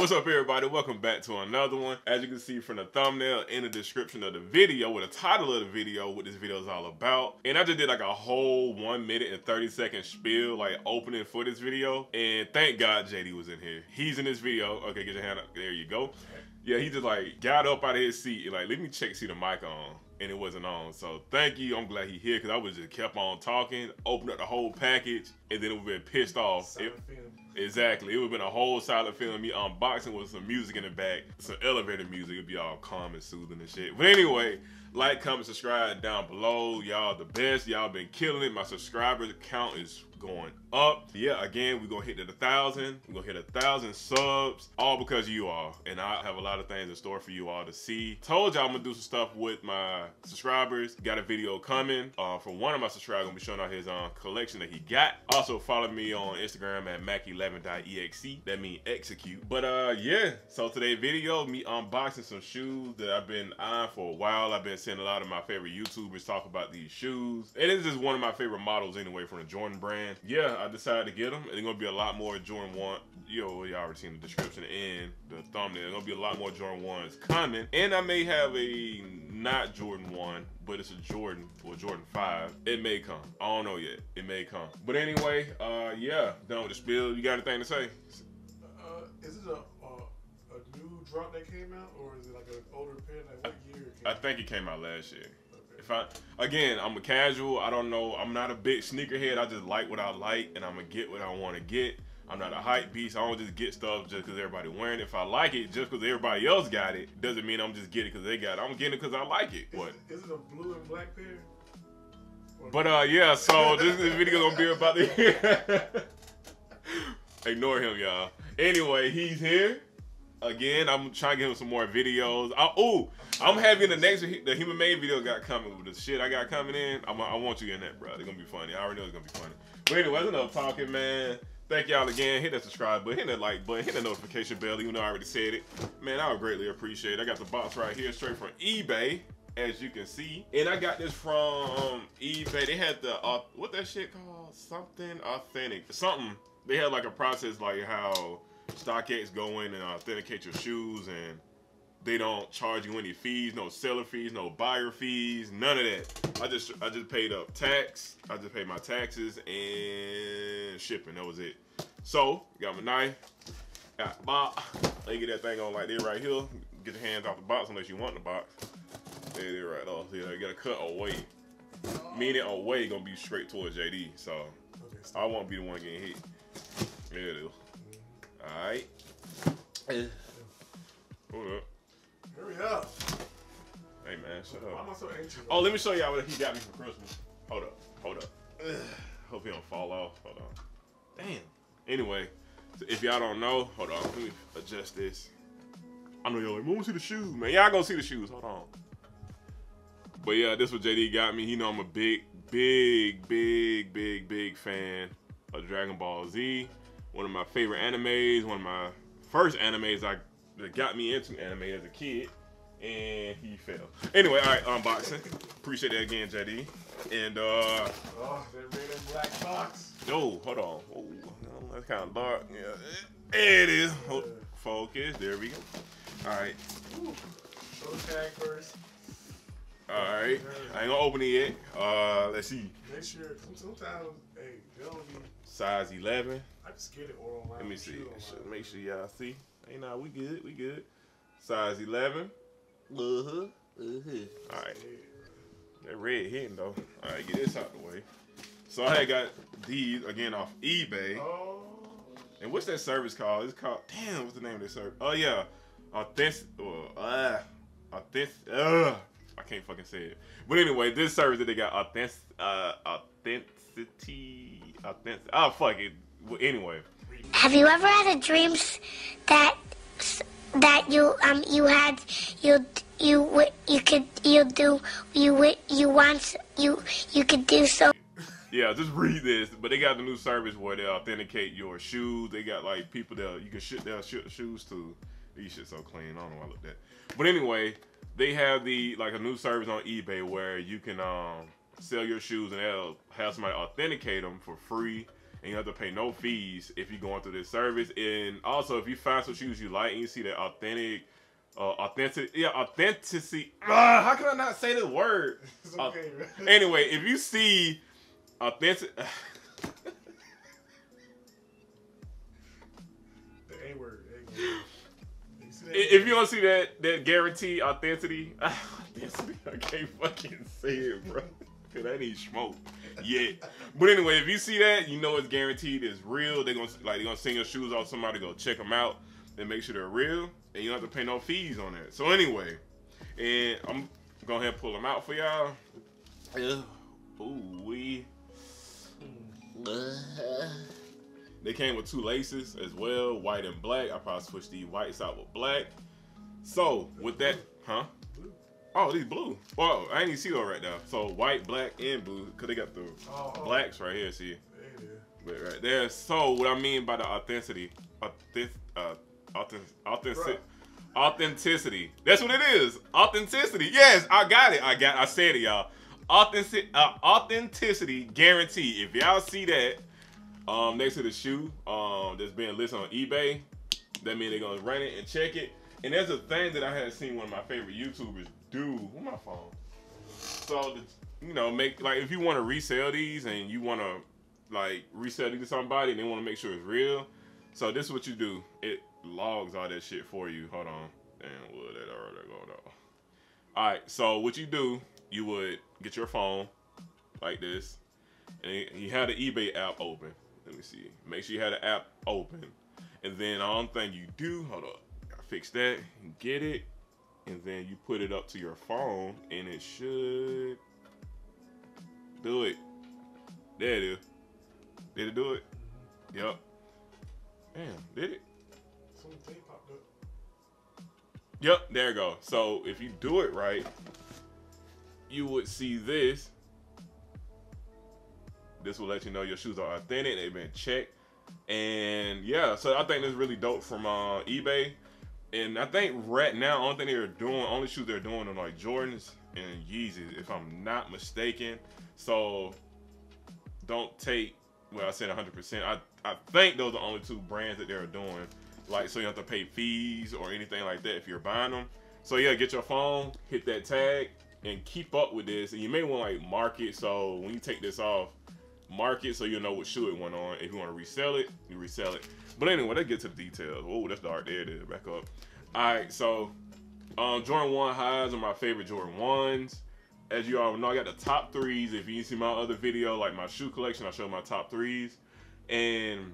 What's up, everybody? Welcome back to another one. As you can see from the thumbnail in the description of the video, with the title of the video, what this video is all about. And I just did like a whole 1 minute and 30-second spiel, like opening for this video. And thank God JD was in here. He's in this video. Okay, get your hand up. There you go. Yeah, he just like got up out of his seat and like, let me check, see the mic on. And it wasn't on. So thank you. I'm glad he here because I would just kept on talking, opened up the whole package, and then it would have been pissed off. Exactly. It would have been a whole silent film, me unboxing with some music in the back, some elevator music. It'd be all calm and soothing and shit. But anyway, like, comment, subscribe down below. Y'all the best. Y'all been killing it. My subscriber count is going up. Yeah, again, we're gonna hit the 1,000. We're gonna hit 1,000 subs, all because of you all. And I have a lot of things in store for you all to see. Told y'all I'm gonna do some stuff with my subscribers. Got a video coming for one of my subscribers. Gonna be showing out his collection that he got. Also follow me on Instagram at mac11.exe. That means execute. But yeah, so today's video, me unboxing some shoes that I've been eyeing for a while. I've been seeing a lot of my favorite YouTubers talk about these shoes. And this is one of my favorite models anyway from the Jordan brand. Yeah, I decided to get them. And there's gonna be a lot more Jordan 1. Y'all already seen the description and the thumbnail. There's gonna be a lot more Jordan 1s coming. And I may have a not Jordan 1, but it's a Jordan or Jordan 5. It may come. I don't know yet. It may come. But anyway, yeah, done with the spiel. You got anything to say? Is it a new drop that came out, or is it like an older pen? Like what year it came I think it came out last year. Again, I'm a casual. I don't know. I'm not a big sneakerhead. I just like what I like, and I'm gonna get what I want to get. I'm not a hype beast. I don't just get stuff just because everybody wearing it. If I like it, just because everybody else got it, doesn't mean I'm just getting it because they got it. I'm getting it because I like it. What? Is it a blue and black pair? But yeah, so this video gonna be about the ignore him, y'all. Anyway, he's here. Again, I'm trying to get him some more videos. I'm having the next, the Human Made video got coming with the shit I got coming in. I want you in that, bro. They're gonna be funny. I already know it's gonna be funny. But anyway, that's enough talking, man. Thank y'all again. Hit that subscribe button, hit that like button, hit that notification bell, even though I already said it. Man, I would greatly appreciate it. I got the box right here, straight from eBay, as you can see. And I got this from eBay. They had the, what that shit called? Something authentic. Something. They had like a process like how StockX go in and authenticate your shoes, and they don't charge you any fees, no seller fees, no buyer fees, none of that. I just paid up tax. I just paid my taxes and shipping. That was it. So got my knife, got the box. Let me get that thing on like this right here. Get your hands off the box unless you want the box. There it is right off. Yeah, you gotta cut away. Meaning away gonna be straight towards JD. So I won't be the one getting hit. There it is. Alright. Hold up. Hurry up. Hey man, shut up. Why am I so anxious? Oh, let me show y'all what he got me for Christmas. Hold up. Hold up. Hope he don't fall off. Hold on. Damn. Anyway, so if y'all don't know, hold on. Let me adjust this. I know y'all like, we want to see the shoes, man. Y'all gonna see the shoes. Hold on. But yeah, this is what JD got me. He know I'm a big fan of Dragon Ball Z. One of my favorite animes, one of my first animes that got me into anime as a kid, and he fell. Anyway, all right, unboxing. Appreciate that again, JD. And oh, that red and black box. Oh, hold on. Oh, that's kind of dark. Yeah, there it is. Hold, focus. There we go. All right. Show the tag first. All right. I ain't gonna open it yet. Let's see. Make sure. Sometimes, hey, they don't be size 11. I just get it or online. Let me see. Make sure y'all see. Hey, nah, we good. We good. Size 11. All right. That red hitting though. All right, get this out the way. So I had got these again off eBay. Oh. And what's that service called? It's called. Damn, what's the name of that service? Oh yeah, authentic. I can't fucking say it. But anyway, this service that they got authenticity. Oh fuck it. Well, anyway. Have you ever had a dream that you could do so? Yeah, just read this. But they got the new service where they authenticate your shoes. They got like people that you can ship their shoes to. These shit so clean. I don't know why I looked at. But anyway, they have a new service on eBay where you can sell your shoes and they'll have somebody authenticate them for free. and you have to pay no fees if you're going through this service. And also, if you find some shoes you like and you see that authenticity. How can I not say the word? It's okay, man. Anyway, if you see authentic. The A word. If you don't see that guaranteed authenticity, I can't fucking say it, bro. Cause I need smoke. Yeah. But anyway, if you see that, you know it's guaranteed, it's real. They're gonna send your shoes off somebody, go check them out, and make sure they're real, and you don't have to pay no fees on that. So anyway, and I'm going ahead and pull them out for y'all. Ooh wee. They came with 2 laces as well, white and black. I probably switched these whites out with black. So with that, huh? Oh, these blue. Well, I ain't even see those right now. So white, black, and blue, cause they got the blacks right here. See, but right there. So what I mean by the authenticity, authenticity. That's what it is. Authenticity. Yes, I got it. I said it, y'all. Authenticity guarantee. If y'all see that next to the shoe that's being listed on eBay, that means they're gonna run it and check it. And there's a thing that I had seen one of my favorite YouTubers do with my phone. So, make like if you want to resell these and you want to like resell these to somebody and they want to make sure it's real. So this is what you do. It logs all that shit for you. Hold on. Damn, wood that already going on. All right. So what you do, you would get your phone like this, and you had the eBay app open. Let me see. Make sure you had the app open, and then the only thing you do, hold up. Fix that, get it, and then you put it up to your phone, and it should do it. There it is. Did it do it? Yep. Damn, did it? Some tape popped up. Yep, there you go. So if you do it right, you would see this. This will let you know your shoes are authentic, they've been checked. And yeah, so I think that's really dope from eBay. And I think right now, only shoes they're doing are like Jordans and Yeezys, if I'm not mistaken. So don't take, well, I said 100%. I think those are the only 2 brands that they're doing. Like, so you don't have to pay fees or anything like that if you're buying them. So yeah, get your phone, hit that tag, and keep up with this. And you may want to like mark it, so when you take this off, mark it so you'll know what shoe it went on. If you want to resell it, you resell it. But anyway, let's get to the details. Oh, that's dark. There it is. Back up. Alright, so Jordan 1 highs are my favorite Jordan 1s. As you all know, I got the top 3s. If you see my other video, like my shoe collection, I show my top 3s. And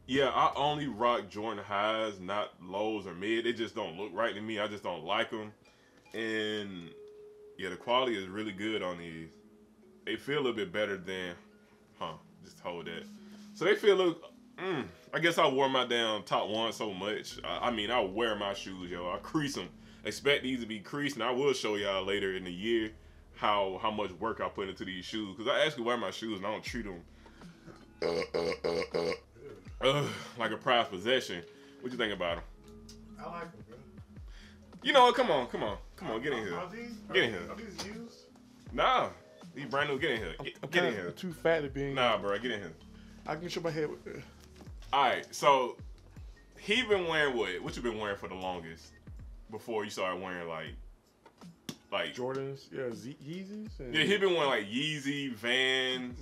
yeah, I only rock Jordan highs, not lows or mid. They just don't look right to me. I just don't like them. And yeah, the quality is really good on these. They feel a little bit better than, just hold that. So they feel a little, I guess I wore my damn top 1 so much. I mean, I wear my shoes, yo. I crease them. Expect these to be creased, and I will show y'all later in the year how much work I put into these shoes. Because I actually wear my shoes, and I don't treat them like a prized possession. What you think about them? I like them, bro. You know what? Come on, get in here. Get in here. Are these used? Nah, these brand new. Get in here. Get in here. Too fat to be in. Nah, bro, get in here. I can show my head with this. Alright, so he been wearing what? What you been wearing for the longest? Before you started wearing like Jordans, yeah, Yeezys. Yeah, he been wearing like Yeezy, Vans.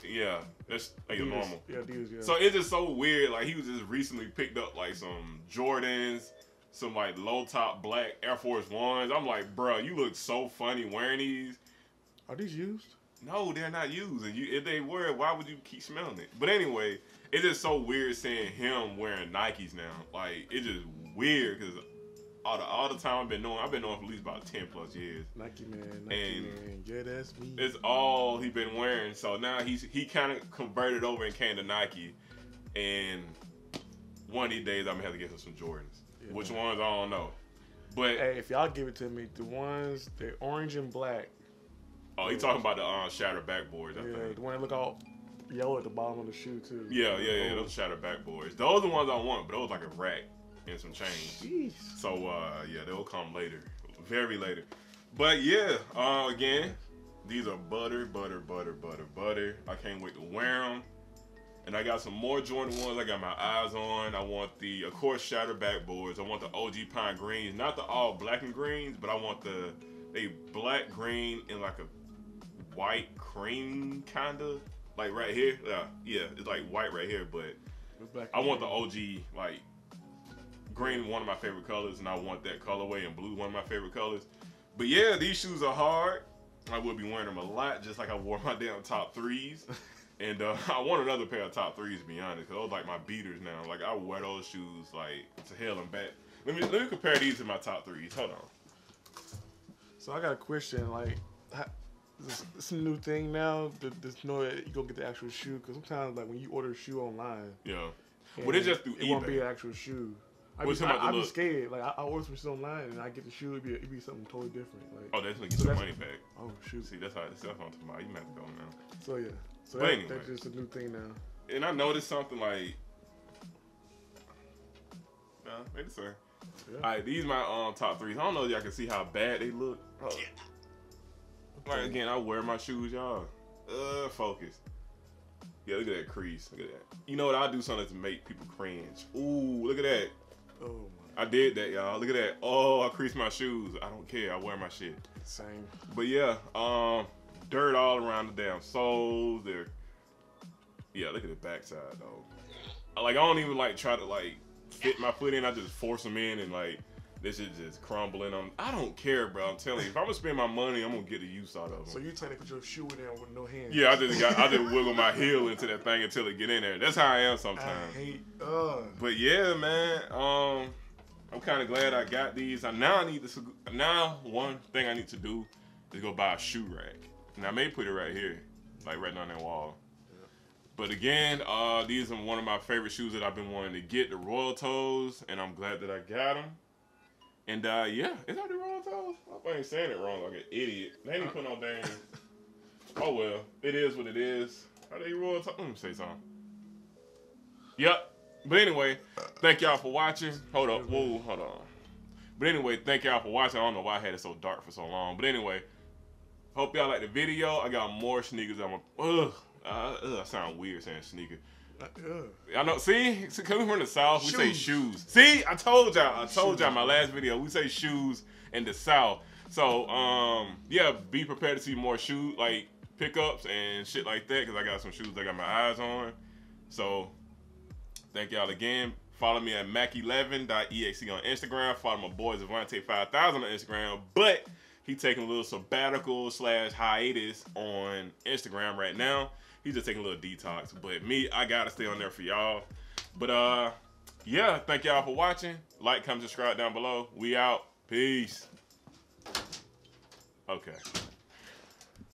Yeah, that's like Adidas. normal. Yeah, Adidas, yeah. So it's just so weird. Like he was just recently picked up like some Jordans, some like low top black Air Force Ones. I'm like, bro, you look so funny wearing these. Are these used? No, they're not used. And if they were, why would you keep smelling it? But anyway, it's just so weird seeing him wearing Nikes now. Like, it's just weird because all the time I've been knowing for at least about 10 plus years. Nike man. Yeah, that's me. It's all he been wearing. So now he kind of converted over and came to Nike. And one of these days I'm gonna have to get him some Jordans. Yeah, which ones, I don't know. But hey, if y'all give it to me, the ones, they're orange and black. Oh, he talking about the shattered backboards, I think. The one that look all yellow at the bottom of the shoe too. Yeah, those shattered backboards. Those are the ones I want, but those like a rack and some change. Jeez. So yeah, they'll come later, very later. But yeah, again, these are butter. I can't wait to wear them. And I got some more Jordan 1s I got my eyes on. I want the, of course, Shatter backboards. I want the OG Pine Greens. Not the all black and greens, but I want they black, green, and like a white cream kind of. Like right here. Yeah, it's like white right here, but I want the OG, like, green, one of my favorite colors, and I want that colorway, and blue, one of my favorite colors. But yeah, these shoes are hard. I will be wearing them a lot, just like I wore my damn top 3s. And I want another pair of top 3s, to be honest, because those like my beaters now. Like, I wear those shoes, like, to hell and back. Let me compare these to my top 3s. Hold on. So I got a question, like, it's a new thing now, to know that you go get the actual shoe, because sometimes, like, when you order a shoe online, yeah, well, it's just through eBay. It won't be an actual shoe. I'd be scared. Like, I order some shit online, and I get the shoe, it'd be something totally different. Like, oh, that's gonna get your money back. Oh, shoot. See, that's what I'm talking about. You might have to go now. So, yeah. So but anyway, that's just a new thing now. And I noticed something like, maybe so. Yeah. Alright, these my top 3s. I don't know if y'all can see how bad they look. Oh. Like, again, I wear my shoes, y'all. Focus. Yeah, look at that crease. Look at that. You know what? I'll do something to make people cringe. Ooh, look at that. Oh my. I did that, y'all. Look at that. Oh, I creased my shoes. I don't care. I wear my shit. Same. But yeah, dirt all around the damn soles. Yeah, look at the backside though. Like, I don't even like try to like fit my foot in. I just force them in, and like this is just crumbling. I don't care, bro. I'm telling you, if I'm gonna spend my money, I'm gonna get the use out of them. So you trying to put your shoe in there with no hands? Yeah, I just wiggle my heel into that thing until it get in there. That's how I am sometimes. I hate. But yeah, man. I'm kind of glad I got these. Now one thing I need to do is go buy a shoe rack. And I may put it right here, like right on that wall. Yeah. But again, these are one of my favorite shoes that I've been wanting to get, the Royal Toes, and I'm glad that I got them. And yeah, is that the Royal Toes? I hope I ain't saying it wrong like an idiot. They ain't put no damn. Oh well, it is what it is. Are they Royal Toes? Let me say something. Yep. But anyway, thank y'all for watching. Hold up. Whoa, hold on. But anyway, thank y'all for watching. I don't know why I had it so dark for so long. But anyway, hope y'all like the video. I got more sneakers. I sound weird saying sneaker. I know. See, coming from the South, we say shoes. See, I told y'all my last video. We say shoes in the South. So, yeah, be prepared to see more shoe like pickups and shit like that, because I got some shoes I got my eyes on. So, thank y'all again. Follow me at mac11.exe on Instagram. Follow my boy Zavante5000 on Instagram. But he taking a little sabbatical / hiatus on Instagram right now. He's just taking a little detox. But me, I gotta stay on there for y'all. But yeah, thank y'all for watching. Like, comment, subscribe down below. We out. Peace. Okay.